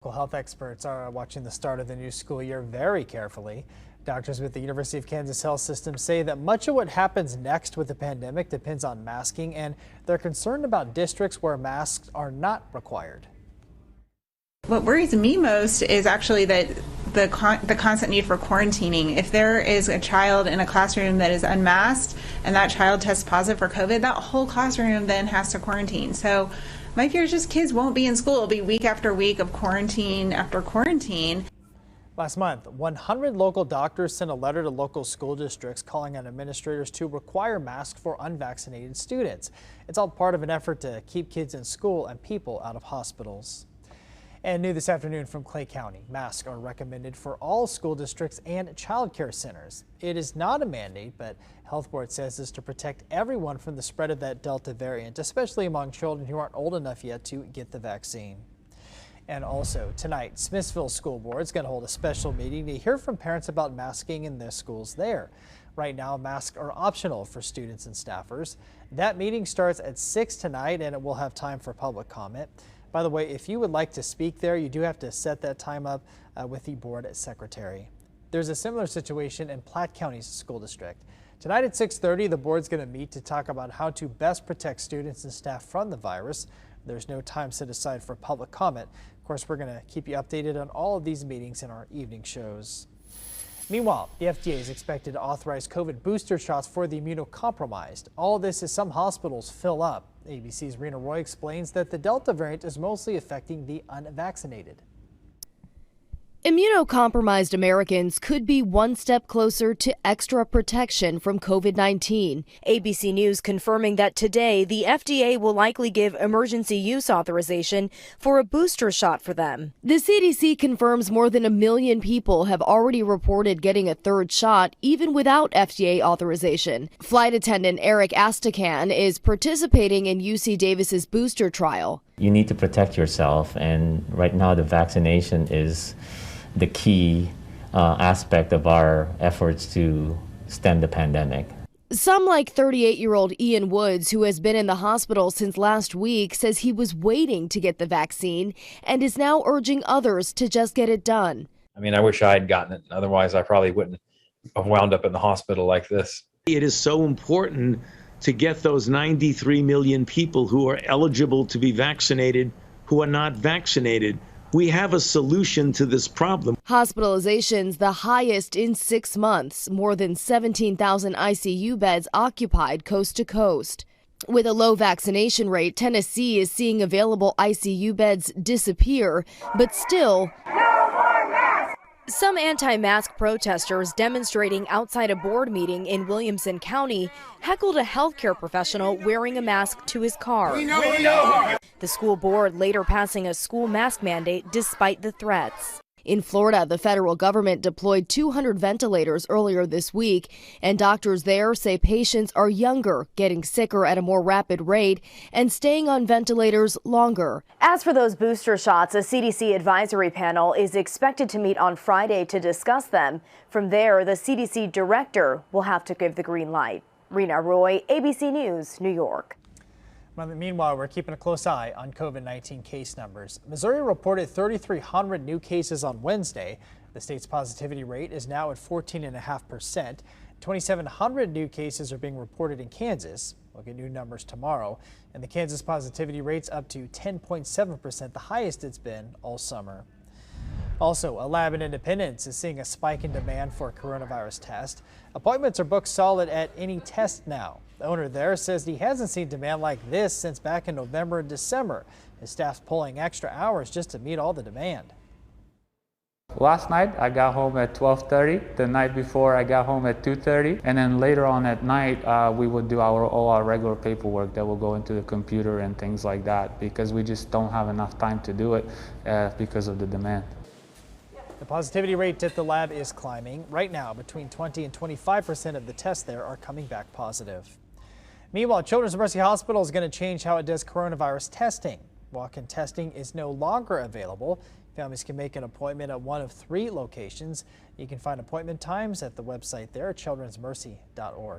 Health experts are watching the start of the new school year very carefully. Doctors with the University of Kansas Health System say that much of what happens next with the pandemic depends on masking, and they're concerned about districts where masks are not required. What worries me most is actually that the constant need for quarantining. If there is a child in a classroom that is unmasked and that child tests positive for COVID, that whole classroom then has to quarantine. So my fear is just kids won't be in school. It'll be week after week of quarantine after quarantine. Last month, 100 local doctors sent a letter to local school districts calling on administrators to require masks for unvaccinated students. It's all part of an effort to keep kids in school and people out of hospitals. And new this afternoon from Clay County, masks are recommended for all school districts and child care centers. It is not a mandate, but Health Board says is to protect everyone from the spread of that Delta variant, especially among children who aren't old enough yet to get the vaccine. And also tonight, Smithville School Board is going to hold a special meeting to hear from parents about masking in their schools there. Right now, masks are optional for students and staffers. That meeting starts at 6 tonight, and it will have time for public comment. By the way, if you would like to speak there, you do have to set that time up with the board secretary. There's a similar situation in Platte County's school district. Tonight at 6:30, the board's going to meet to talk about how to best protect students and staff from the virus. There's no time set aside for public comment. Of course, we're going to keep you updated on all of these meetings in our evening shows. Meanwhile, the FDA is expected to authorize COVID booster shots for the immunocompromised. All this as some hospitals fill up. ABC's Rena Roy explains that the Delta variant is mostly affecting the unvaccinated. Immunocompromised Americans could be one step closer to extra protection from COVID-19. ABC News confirming that today the FDA will likely give emergency use authorization for a booster shot for them. The CDC confirms more than 1 million people have already reported getting a third shot, even without FDA authorization. Flight attendant Eric Astacan is participating in UC Davis's booster trial. You need to protect yourself, and right now the vaccination is the key aspect of our efforts to stem the pandemic. Some like 38-year-old Ian Woods, who has been in the hospital since last week, says he was waiting to get the vaccine and is now urging others to just get it done. I mean, I wish I had gotten it. Otherwise, I probably wouldn't have wound up in the hospital like this. It is so important to get those 93 million people who are eligible to be vaccinated who are not vaccinated. We have a solution to this problem. Hospitalizations the highest in 6 months, more than 17,000 ICU beds occupied coast to coast. With a low vaccination rate, Tennessee is seeing available ICU beds disappear, but still, some anti-mask protesters demonstrating outside a board meeting in Williamson County heckled a healthcare professional wearing a mask to his car. We know. The school board later passing a school mask mandate despite the threats. In Florida, the federal government deployed 200 ventilators earlier this week, and doctors there say patients are younger, getting sicker at a more rapid rate, and staying on ventilators longer. As for those booster shots, a CDC advisory panel is expected to meet on Friday to discuss them. From there, the CDC director will have to give the green light. Rena Roy, ABC News, New York. Meanwhile, we're keeping a close eye on COVID-19 case numbers. Missouri reported 3,300 new cases on Wednesday. The state's positivity rate is now at 14.5%. 2,700 new cases are being reported in Kansas. We'll get new numbers tomorrow. And the Kansas positivity rate's up to 10.7%, the highest it's been all summer. Also, a lab in Independence is seeing a spike in demand for a coronavirus test. Appointments are booked solid at any test now. The owner there says he hasn't seen demand like this since back in November and December. His staff's pulling extra hours just to meet all the demand. Last night I got home at 12:30. The night before I got home at 2:30. And then later on at night we would do all our regular paperwork that will go into the computer and things like that, because we just don't have enough time to do it because of the demand. The positivity rate at the lab is climbing. Right now, between 20 and 25% of the tests there are coming back positive. Meanwhile, Children's Mercy Hospital is going to change how it does coronavirus testing. Walk-in testing is no longer available. Families can make an appointment at one of 3 locations. You can find appointment times at the website there at childrensmercy.org.